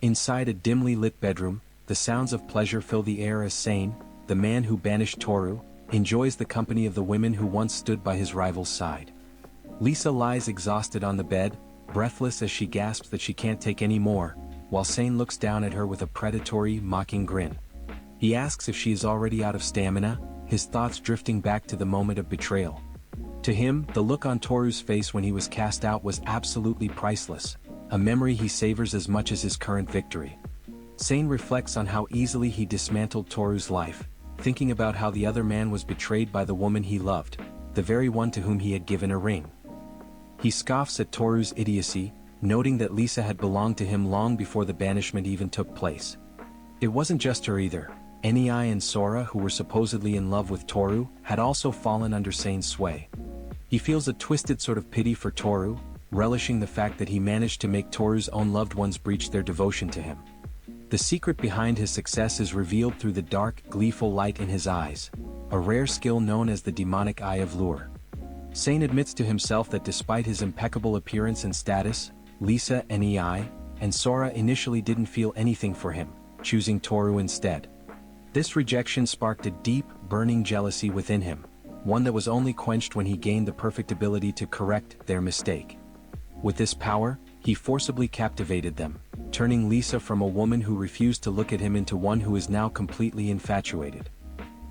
Inside a dimly lit bedroom, the sounds of pleasure fill the air as Sane, the man who banished Toru, enjoys the company of the women who once stood by his rival's side. Lisa lies exhausted on the bed, breathless as she gasps that she can't take any more, while Sane looks down at her with a predatory, mocking grin. He asks if she is already out of stamina, his thoughts drifting back to the moment of betrayal. To him, the look on Toru's face when he was cast out was absolutely priceless, a memory he savors as much as his current victory. Sane reflects on how easily he dismantled Toru's life, thinking about how the other man was betrayed by the woman he loved, the very one to whom he had given a ring. He scoffs at Toru's idiocy, noting that Lisa had belonged to him long before the banishment even took place. It wasn't just her either. Nei and Sora, who were supposedly in love with Toru, had also fallen under Sane's sway. He feels a twisted sort of pity for Toru, relishing the fact that he managed to make Toru's own loved ones breach their devotion to him. The secret behind his success is revealed through the dark, gleeful light in his eyes, a rare skill known as the demonic eye of lure. Sane admits to himself that despite his impeccable appearance and status, Lisa, Nei, and Sora initially didn't feel anything for him, choosing Toru instead. This rejection sparked a deep, burning jealousy within him, one that was only quenched when he gained the perfect ability to correct their mistake. With this power, he forcibly captivated them, turning Lisa from a woman who refused to look at him into one who is now completely infatuated.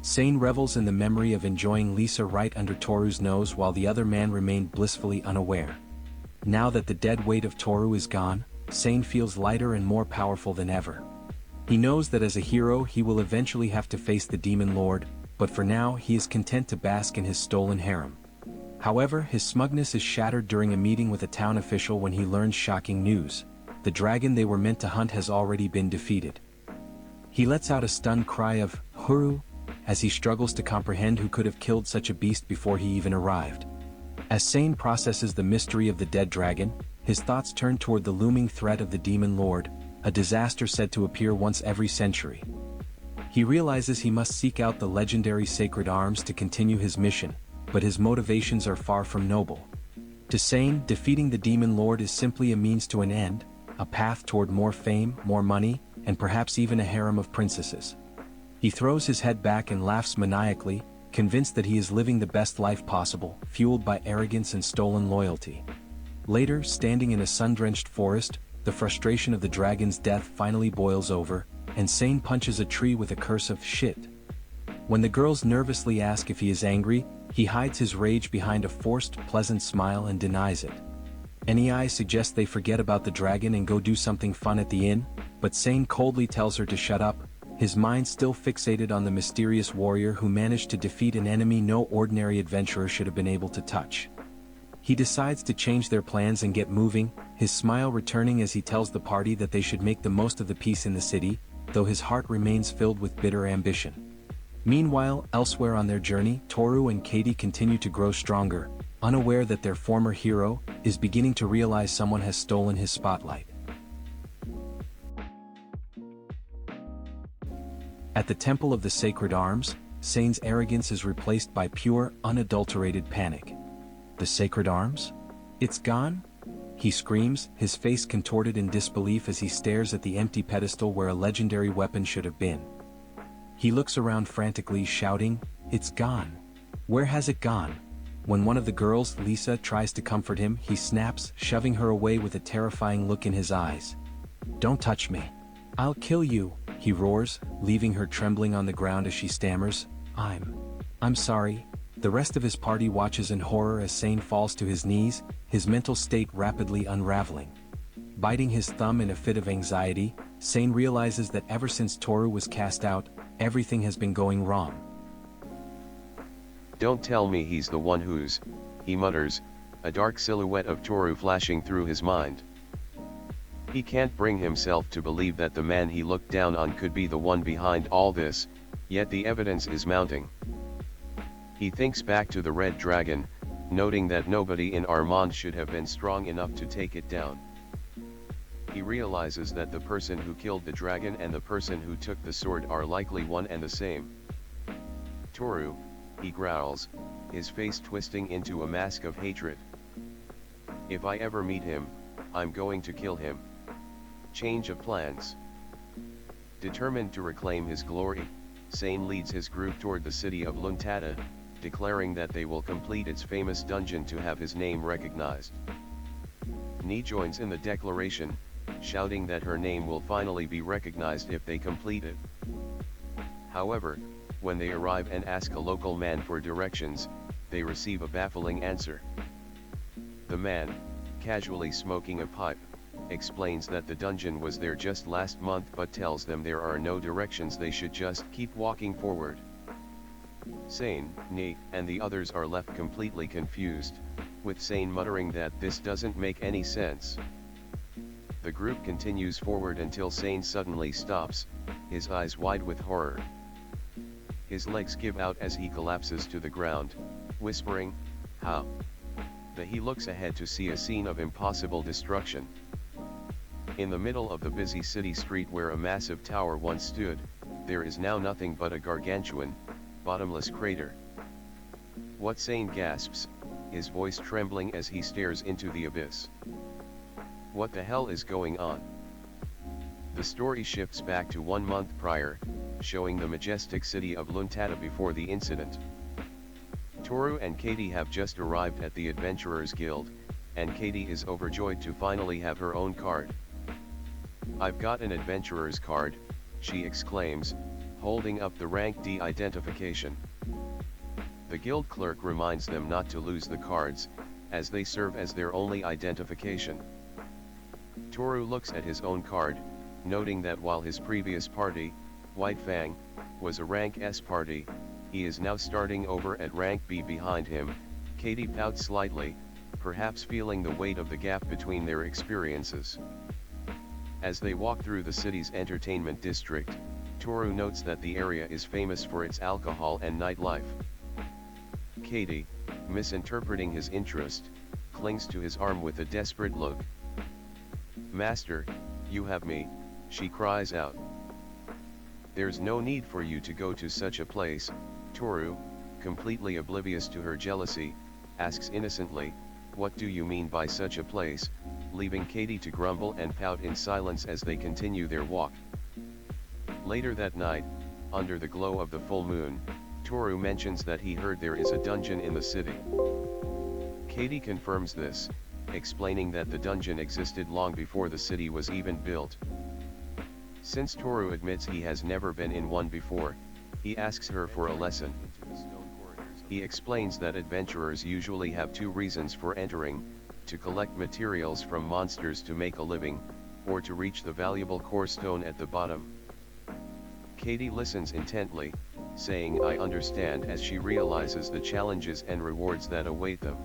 Sane revels in the memory of enjoying Lisa right under Toru's nose while the other man remained blissfully unaware. Now that the dead weight of Toru is gone, Sane feels lighter and more powerful than ever. He knows that as a hero he will eventually have to face the Demon Lord, but for now he is content to bask in his stolen harem. However, his smugness is shattered during a meeting with a town official when he learns shocking news. The dragon they were meant to hunt has already been defeated. He lets out a stunned cry of "Huru!" as he struggles to comprehend who could have killed such a beast before he even arrived. As Sane processes the mystery of the dead dragon, his thoughts turn toward the looming threat of the Demon Lord, a disaster said to appear once every century. He realizes he must seek out the legendary sacred arms to continue his mission, but his motivations are far from noble. To Sane, defeating the Demon Lord is simply a means to an end, a path toward more fame, more money, and perhaps even a harem of princesses. He throws his head back and laughs maniacally, convinced that he is living the best life possible, fueled by arrogance and stolen loyalty. Later, standing in a sun-drenched forest, the frustration of the dragon's death finally boils over, and Sane punches a tree with a curse of shit. When the girls nervously ask if he is angry, he hides his rage behind a forced, pleasant smile and denies it. Nei suggests they forget about the dragon and go do something fun at the inn, but Sane coldly tells her to shut up, his mind still fixated on the mysterious warrior who managed to defeat an enemy no ordinary adventurer should have been able to touch. He decides to change their plans and get moving, his smile returning as he tells the party that they should make the most of the peace in the city, though his heart remains filled with bitter ambition. Meanwhile, elsewhere on their journey, Toru and Katie continue to grow stronger, unaware that their former hero is beginning to realize someone has stolen his spotlight. At the Temple of the Sacred Arms, Sane's arrogance is replaced by pure, unadulterated panic. The Sacred Arms? It's gone? He screams, his face contorted in disbelief as he stares at the empty pedestal where a legendary weapon should have been. He looks around frantically, shouting, "It's gone! Where has it gone?" When one of the girls, Lisa, tries to comfort him, he snaps, shoving her away with a terrifying look in his eyes. "Don't touch me. I'll kill you," he roars, leaving her trembling on the ground as she stammers, I'm sorry." The rest of his party watches in horror as Sane falls to his knees, his mental state rapidly unraveling. Biting his thumb in a fit of anxiety, Sane realizes that ever since Toru was cast out, everything has been going wrong. "Don't tell me he's the one who's," he mutters, a dark silhouette of Toru flashing through his mind. He can't bring himself to believe that the man he looked down on could be the one behind all this, yet the evidence is mounting. He thinks back to the Red Dragon, noting that nobody in Armand should have been strong enough to take it down. He realizes that the person who killed the dragon and the person who took the sword are likely one and the same. "Toru," he growls, his face twisting into a mask of hatred. "If I ever meet him, I'm going to kill him." Change of plans. Determined to reclaim his glory, Sane leads his group toward the city of Luntada, declaring that they will complete its famous dungeon to have his name recognized. Ni joins in the declaration, shouting that her name will finally be recognized if they complete it. However, when they arrive and ask a local man for directions, they receive a baffling answer. The man, casually smoking a pipe, explains that the dungeon was there just last month but tells them there are no directions, they should just keep walking forward. Sane, Ni, and the others are left completely confused, with Sane muttering that this doesn't make any sense. The group continues forward until Sane suddenly stops, his eyes wide with horror. His legs give out as he collapses to the ground, whispering, "How?" He looks ahead to see a scene of impossible destruction. In the middle of the busy city street where a massive tower once stood, there is now nothing but a gargantuan, bottomless crater. What Sane gasps, his voice trembling as he stares into the abyss. What the hell is going on? The story shifts back to 1 month prior, showing the majestic city of Luntada before the incident. Toru and Katie have just arrived at the Adventurers Guild, and Katie is overjoyed to finally have her own card. "I've got an Adventurer's card," she exclaims, holding up the rank D identification. The guild clerk reminds them not to lose the cards, as they serve as their only identification. Toru looks at his own card, noting that while his previous party, White Fang, was a rank S party, he is now starting over at rank B. Behind him, Katie pouts slightly, perhaps feeling the weight of the gap between their experiences. As they walk through the city's entertainment district, Toru notes that the area is famous for its alcohol and nightlife. Katie, misinterpreting his interest, clings to his arm with a desperate look. "Master, you have me," she cries out. "There's no need for you to go to such a place," Toru, completely oblivious to her jealousy, asks innocently, "What do you mean by such a place?" leaving Katie to grumble and pout in silence as they continue their walk. Later that night, under the glow of the full moon, Toru mentions that he heard there is a dungeon in the city. Katie confirms this, explaining that the dungeon existed long before the city was even built. Since Toru admits he has never been in one before, he asks her for a lesson. He explains that adventurers usually have 2 reasons for entering: to collect materials from monsters to make a living, or to reach the valuable core stone at the bottom. Katie listens intently, saying "I understand" as she realizes the challenges and rewards that await them.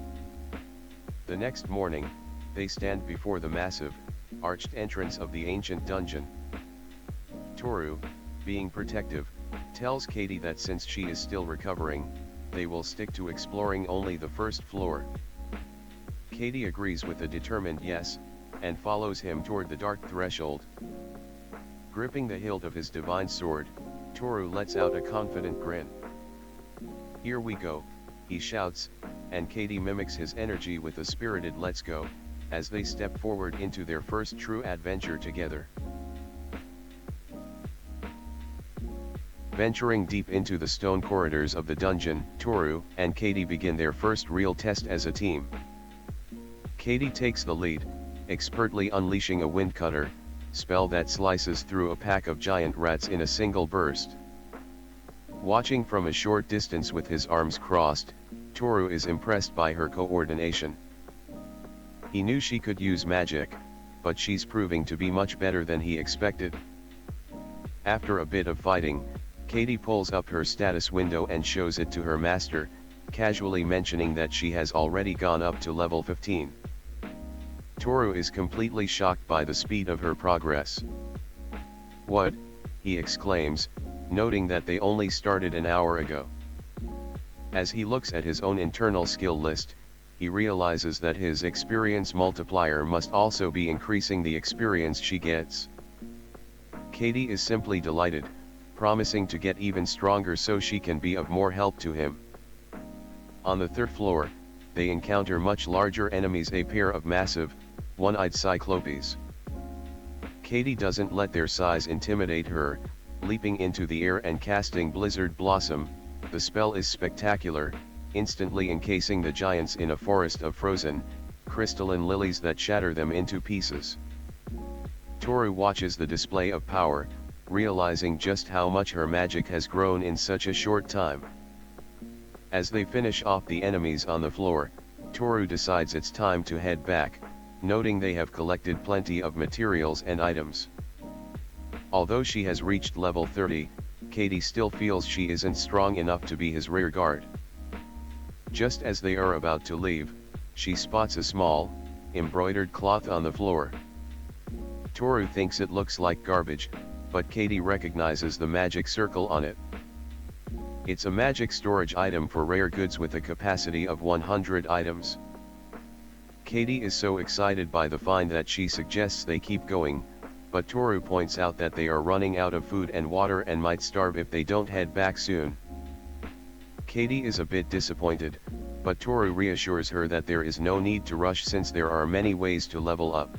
The next morning, they stand before the massive, arched entrance of the ancient dungeon. Toru, being protective, tells Katie that since she is still recovering, they will stick to exploring only the first floor. Katie agrees with a determined yes, and follows him toward the dark threshold. Gripping the hilt of his divine sword, Toru lets out a confident grin. "Here we go," he shouts, and Katie mimics his energy with a spirited "let's go," as they step forward into their first true adventure together. Venturing deep into the stone corridors of the dungeon, Toru and Katie begin their first real test as a team. Katie takes the lead, expertly unleashing a wind cutter, spell that slices through a pack of giant rats in a single burst. Watching from a short distance with his arms crossed, Toru is impressed by her coordination. He knew she could use magic, but she's proving to be much better than he expected. After a bit of fighting, Katie pulls up her status window and shows it to her master, casually mentioning that she has already gone up to level 15. Toru is completely shocked by the speed of her progress. "What?" he exclaims, noting that they only started an hour ago. As he looks at his own internal skill list, he realizes that his experience multiplier must also be increasing the experience she gets. Katie is simply delighted, promising to get even stronger so she can be of more help to him. On the 3rd floor, they encounter much larger enemies, a pair of massive, one-eyed cyclopes. Katie doesn't let their size intimidate her, leaping into the air and casting Blizzard Blossom. The spell is spectacular, instantly encasing the giants in a forest of frozen, crystalline lilies that shatter them into pieces. Toru watches the display of power, realizing just how much her magic has grown in such a short time. As they finish off the enemies on the floor, Toru decides it's time to head back, noting they have collected plenty of materials and items. Although she has reached level 30, Katie still feels she isn't strong enough to be his rear guard. Just as they are about to leave, she spots a small, embroidered cloth on the floor. Toru thinks it looks like garbage, but Katie recognizes the magic circle on it. It's a magic storage item for rare goods with a capacity of 100 items. Katie is so excited by the find that she suggests they keep going, but Toru points out that they are running out of food and water and might starve if they don't head back soon. Katie is a bit disappointed, but Toru reassures her that there is no need to rush since there are many ways to level up.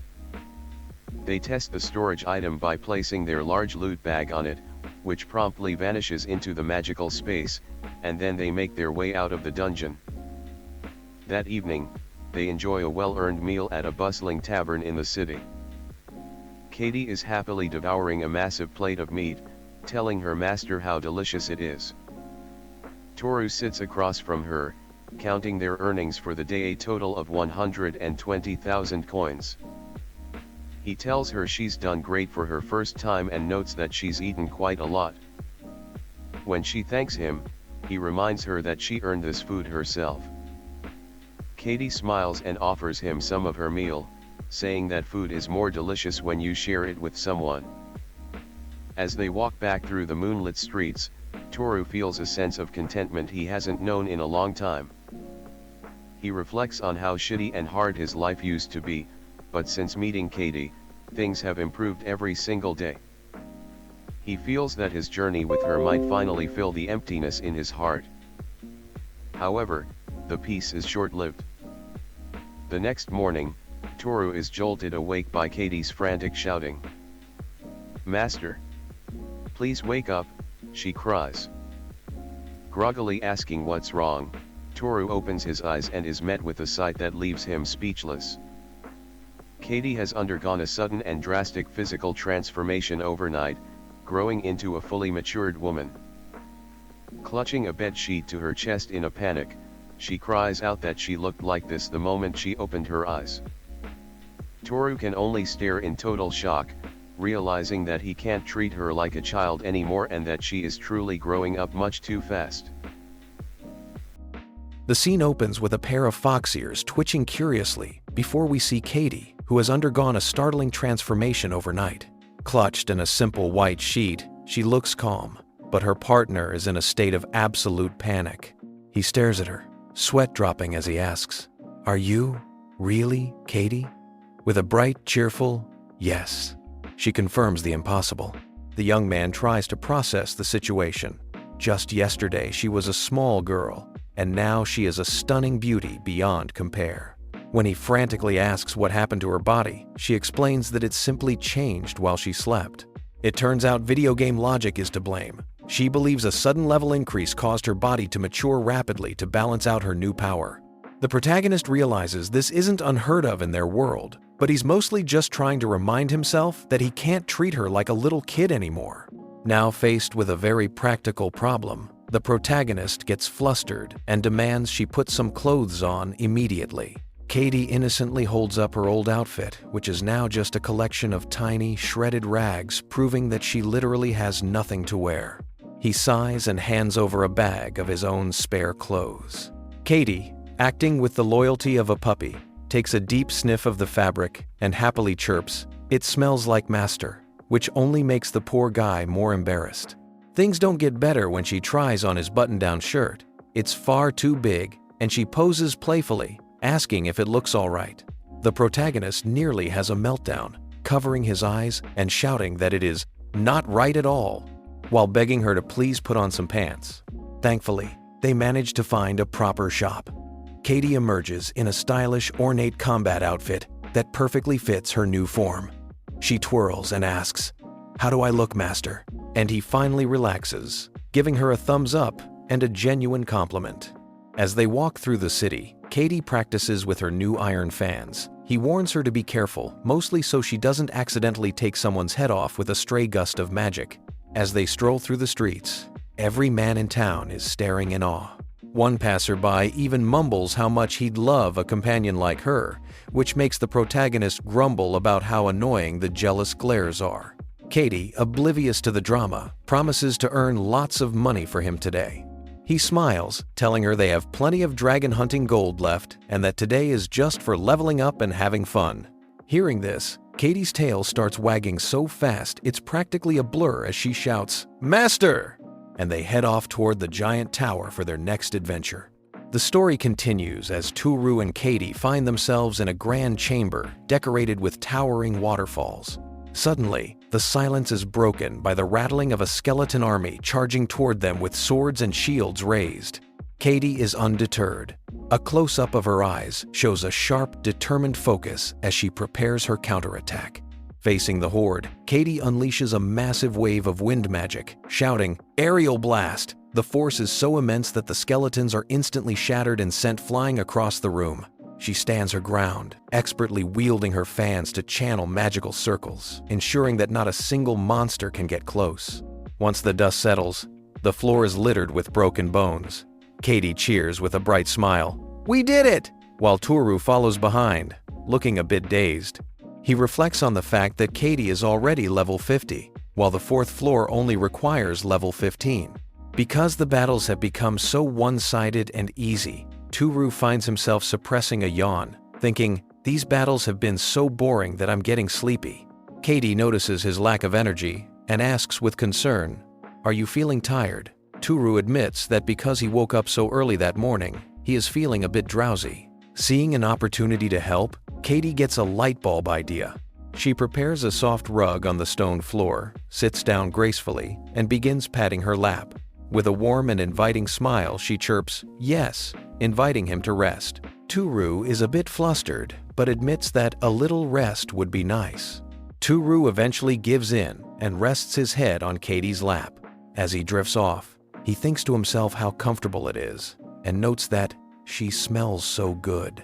They test the storage item by placing their large loot bag on it, which promptly vanishes into the magical space, and then they make their way out of the dungeon. That evening, they enjoy a well-earned meal at a bustling tavern in the city. Katie is happily devouring a massive plate of meat, telling her master how delicious it is. Toru sits across from her, counting their earnings for the day, a total of 120,000 coins. He tells her she's done great for her first time and notes that she's eaten quite a lot. When she thanks him, he reminds her that she earned this food herself. Katie smiles and offers him some of her meal, saying that food is more delicious when you share it with someone. As they walk back through the moonlit streets, Toru feels a sense of contentment he hasn't known in a long time. He reflects on how shitty and hard his life used to be, but since meeting Katie, things have improved every single day. He feels that his journey with her might finally fill the emptiness in his heart. However, the peace is short-lived. The next morning, Toru is jolted awake by Katie's frantic shouting. "Master! Please wake up," she cries. Groggily asking what's wrong, Toru opens his eyes and is met with a sight that leaves him speechless. Katie has undergone a sudden and drastic physical transformation overnight, growing into a fully matured woman. Clutching a bed sheet to her chest in a panic, she cries out that she looked like this the moment she opened her eyes. Toru can only stare in total shock, realizing that he can't treat her like a child anymore and that she is truly growing up much too fast. The scene opens with a pair of fox ears twitching curiously before we see Katie, who has undergone a startling transformation overnight. Clutched in a simple white sheet, she looks calm, but her partner is in a state of absolute panic. He stares at her, sweat dropping as he asks, "Are you really Katie?" With a bright, cheerful yes, she confirms the impossible. The young man tries to process the situation. Just yesterday she was a small girl, and now she is a stunning beauty beyond compare. When he frantically asks what happened to her body, she explains that it simply changed while she slept. It turns out video game logic is to blame. She believes a sudden level increase caused her body to mature rapidly to balance out her new power. The protagonist realizes this isn't unheard of in their world, but he's mostly just trying to remind himself that he can't treat her like a little kid anymore. Now faced with a very practical problem, the protagonist gets flustered and demands she put some clothes on immediately. Katie innocently holds up her old outfit, which is now just a collection of tiny, shredded rags, proving that she literally has nothing to wear. He sighs and hands over a bag of his own spare clothes. Katie, acting with the loyalty of a puppy, takes a deep sniff of the fabric and happily chirps, "It smells like master," which only makes the poor guy more embarrassed. Things don't get better when she tries on his button-down shirt. It's far too big, and she poses playfully, asking if it looks all right. The protagonist nearly has a meltdown, covering his eyes and shouting that it is not right at all, while begging her to please put on some pants. Thankfully, they manage to find a proper shop. Katie emerges in a stylish, ornate combat outfit that perfectly fits her new form. She twirls and asks, "How do I look, master?" And he finally relaxes, giving her a thumbs up and a genuine compliment. As they walk through the city, Katie practices with her new iron fans. He warns her to be careful, mostly so she doesn't accidentally take someone's head off with a stray gust of magic. As they stroll through the streets, every man in town is staring in awe. One passerby even mumbles how much he'd love a companion like her, which makes the protagonist grumble about how annoying the jealous glares are. Katie, oblivious to the drama, promises to earn lots of money for him today. He smiles, telling her they have plenty of dragon hunting gold left and that today is just for leveling up and having fun. Hearing this, Katie's tail starts wagging so fast it's practically a blur as she shouts, "Master!" And they head off toward the giant tower for their next adventure. The story continues as Tsuihou and Katie find themselves in a grand chamber decorated with towering waterfalls. Suddenly, the silence is broken by the rattling of a skeleton army charging toward them with swords and shields raised. Katie is undeterred. A close-up of her eyes shows a sharp, determined focus as she prepares her counterattack. Facing the horde, Katie unleashes a massive wave of wind magic, shouting, "Aerial blast!" The force is so immense that the skeletons are instantly shattered and sent flying across the room. She stands her ground, expertly wielding her fans to channel magical circles, ensuring that not a single monster can get close. Once the dust settles, the floor is littered with broken bones. Katie cheers with a bright smile. "We did it!" While Tsuihou follows behind, looking a bit dazed. He reflects on the fact that Katie is already level 50, while the fourth floor only requires level 15. Because the battles have become so one-sided and easy, Tsuihou finds himself suppressing a yawn, thinking, "These battles have been so boring that I'm getting sleepy." Katie notices his lack of energy and asks with concern, "Are you feeling tired?" Tsuihou admits that because he woke up so early that morning, he is feeling a bit drowsy. Seeing an opportunity to help, Katie gets a light bulb idea. She prepares a soft rug on the stone floor, sits down gracefully, and begins patting her lap. With a warm and inviting smile, she chirps, "Yes," inviting him to rest. Tsuihou is a bit flustered, but admits that a little rest would be nice. Tsuihou eventually gives in and rests his head on Katie's lap. As he drifts off, he thinks to himself how comfortable it is, and notes that she smells so good.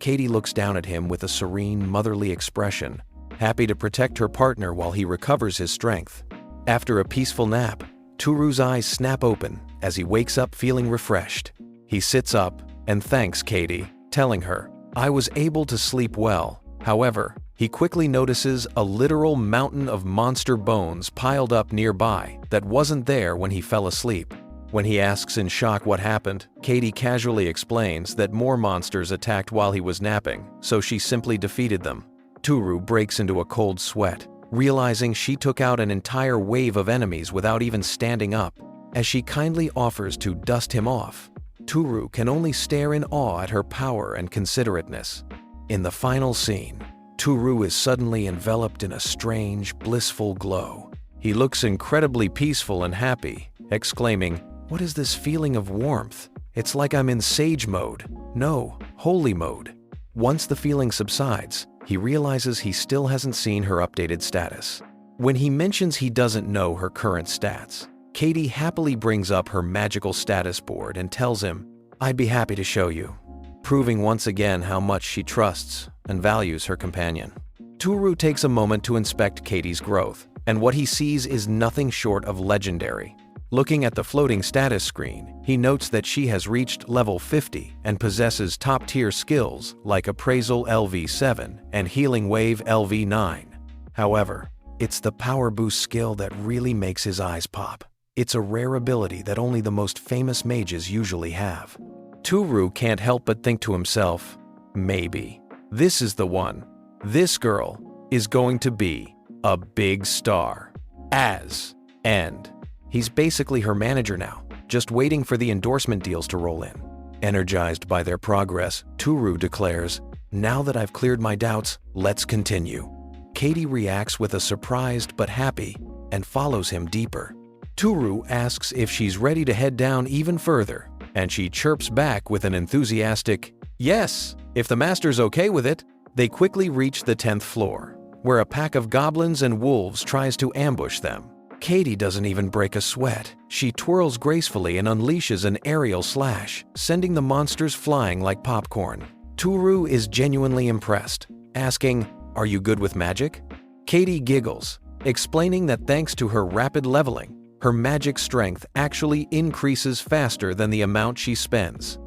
Katie looks down at him with a serene, motherly expression, happy to protect her partner while he recovers his strength. After a peaceful nap, Tsuihou's eyes snap open as he wakes up feeling refreshed. He sits up and thanks Katie, telling her, "I was able to sleep well." However, he quickly notices a literal mountain of monster bones piled up nearby that wasn't there when he fell asleep. When he asks in shock what happened, Katie casually explains that more monsters attacked while he was napping, so she simply defeated them. Tsuihou breaks into a cold sweat, realizing she took out an entire wave of enemies without even standing up. As she kindly offers to dust him off, Tsuihou can only stare in awe at her power and considerateness. In the final scene, Tsuihou is suddenly enveloped in a strange, blissful glow. He looks incredibly peaceful and happy, exclaiming, "What is this feeling of warmth? It's like I'm in sage mode. No, holy mode." Once the feeling subsides, he realizes he still hasn't seen her updated status. When he mentions he doesn't know her current stats, Katie happily brings up her magical status board and tells him, "I'd be happy to show you," proving once again how much she trusts and values her companion. Tsuihou takes a moment to inspect Katie's growth, and what he sees is nothing short of legendary. Looking at the floating status screen, he notes that she has reached level 50 and possesses top-tier skills like Appraisal LV7 and Healing Wave LV9. However, it's the Power Boost skill that really makes his eyes pop. It's a rare ability that only the most famous mages usually have. Tsuihou can't help but think to himself, maybe this is the one. This girl is going to be a big star. And he's basically her manager now, just waiting for the endorsement deals to roll in. Energized by their progress, Tsuihou declares, "Now that I've cleared my doubts, let's continue." Katie reacts with a surprised but happy and follows him deeper. Tsuihou asks if she's ready to head down even further, and she chirps back with an enthusiastic, "Yes, if the master's okay with it." They quickly reach the 10th floor. where a pack of goblins and wolves tries to ambush them. Katie doesn't even break a sweat. She twirls gracefully and unleashes an aerial slash, sending the monsters flying like popcorn. Tsuihou is genuinely impressed, asking, "Are you good with magic?" Katie giggles, explaining that thanks to her rapid leveling, her magic strength actually increases faster than the amount she spends.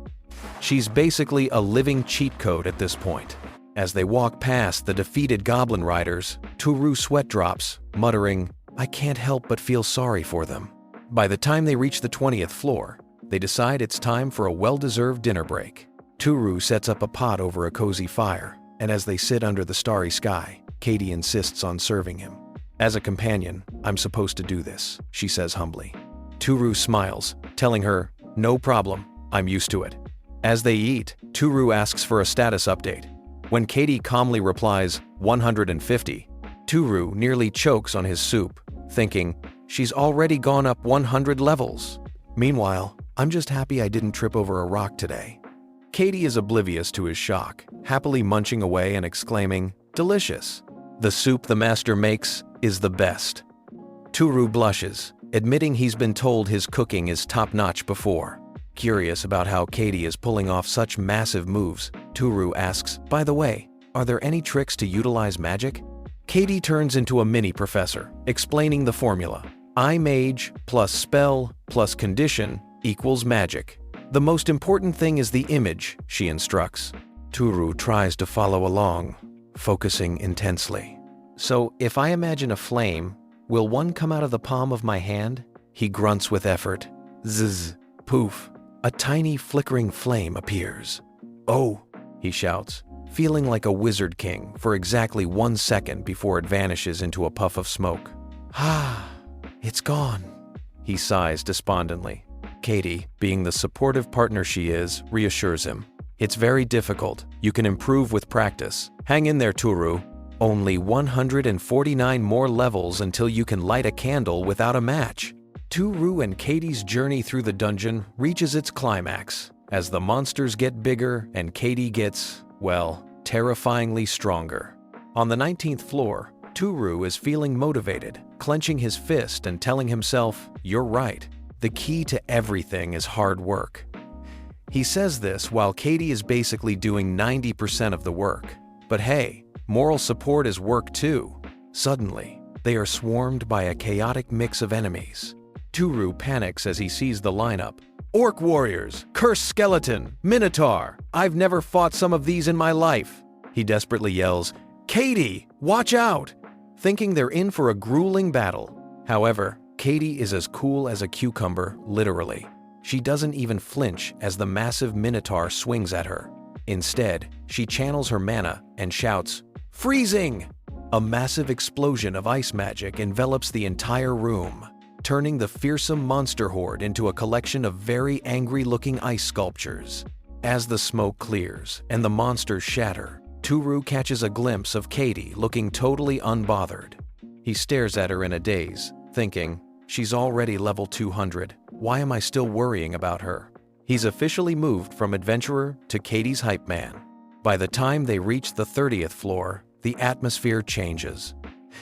She's basically a living cheat code at this point. As they walk past the defeated goblin riders, Tsuihou sweat drops, muttering, "I can't help but feel sorry for them." By the time they reach the 20th floor, they decide it's time for a well-deserved dinner break. Tsuihou sets up a pot over a cozy fire, and as they sit under the starry sky, Katie insists on serving him. "As a companion, I'm supposed to do this," she says humbly. Tsuihou smiles, telling her, "No problem, I'm used to it." As they eat, Tsuihou asks for a status update. When Katie calmly replies, 150, Tsuihou nearly chokes on his soup, thinking, she's already gone up 100 levels. Meanwhile, I'm just happy I didn't trip over a rock today. Katie is oblivious to his shock, happily munching away and exclaiming, "Delicious. The soup the master makes is the best." Tsuihou blushes, admitting he's been told his cooking is top-notch before. Curious about how Katie is pulling off such massive moves, Tsuihou asks, "By the way, are there any tricks to utilize magic?" Katie turns into a mini-professor, explaining the formula. I mage plus spell plus condition equals magic. The most important thing is the image, she instructs. Tsuihou tries to follow along, focusing intensely. "So, if I imagine a flame, will one come out of the palm of my hand?" He grunts with effort. Zzz, poof. A tiny flickering flame appears. "Oh," he shouts, feeling like a wizard king for exactly 1 second before it vanishes into a puff of smoke. "Ah, it's gone," he sighs despondently. Katie, being the supportive partner she is, reassures him. "It's very difficult. You can improve with practice. Hang in there, Tsuihou. Only 149 more levels until you can light a candle without a match." Tsuihou and Katie's journey through the dungeon reaches its climax, as the monsters get bigger and Katie gets, well, terrifyingly stronger. On the 19th floor, Tsuihou is feeling motivated, clenching his fist and telling himself, "You're right. The key to everything is hard work." He says this while Katie is basically doing 90% of the work. But hey, moral support is work too. Suddenly, they are swarmed by a chaotic mix of enemies. Tsuihou panics as he sees the lineup. "Orc warriors, cursed skeleton, minotaur. I've never fought some of these in my life." He desperately yells, "Katie, watch out!" thinking they're in for a grueling battle. However, Katie is as cool as a cucumber, literally. She doesn't even flinch as the massive minotaur swings at her. Instead, she channels her mana and shouts, "Freezing!" A massive explosion of ice magic envelops the entire room, turning the fearsome monster horde into a collection of very angry-looking ice sculptures. As the smoke clears and the monsters shatter, Tsuihou catches a glimpse of Katie looking totally unbothered. He stares at her in a daze, thinking, she's already level 200, why am I still worrying about her? He's officially moved from adventurer to Katie's hype man. By the time they reach the 30th floor, the atmosphere changes.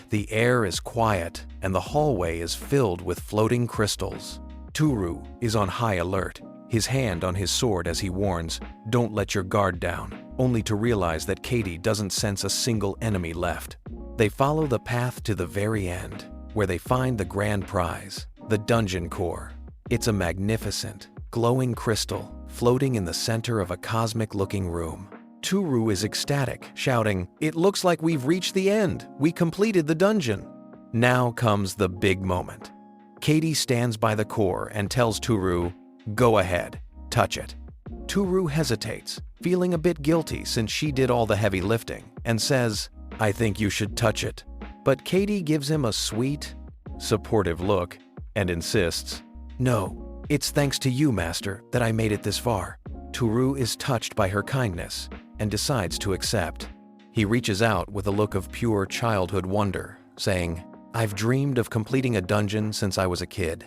The air is quiet and the hallway is filled with floating crystals. Tsuihou is on high alert, his hand on his sword as he warns, "Don't let your guard down," only to realize that Katie doesn't sense a single enemy left. They follow the path to the very end, where they find the grand prize, the dungeon core. It's a magnificent, glowing crystal floating in the center of a cosmic-looking room. Tsuihou is ecstatic, shouting, "It looks like we've reached the end. We completed the dungeon." Now comes the big moment. Katie stands by the core and tells Tsuihou, "Go ahead, touch it." Tsuihou hesitates, feeling a bit guilty since she did all the heavy lifting, and says, "I think you should touch it." But Katie gives him a sweet, supportive look and insists, "No, it's thanks to you, Master, that I made it this far." Tsuihou is touched by her kindness and decides to accept. He reaches out with a look of pure childhood wonder, saying, "I've dreamed of completing a dungeon since I was a kid.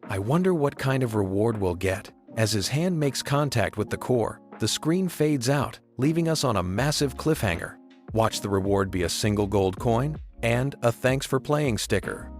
I wonder what kind of reward we'll get." As his hand makes contact with the core, the screen fades out, leaving us on a massive cliffhanger. Watch the reward be a single gold coin and a thanks for playing sticker.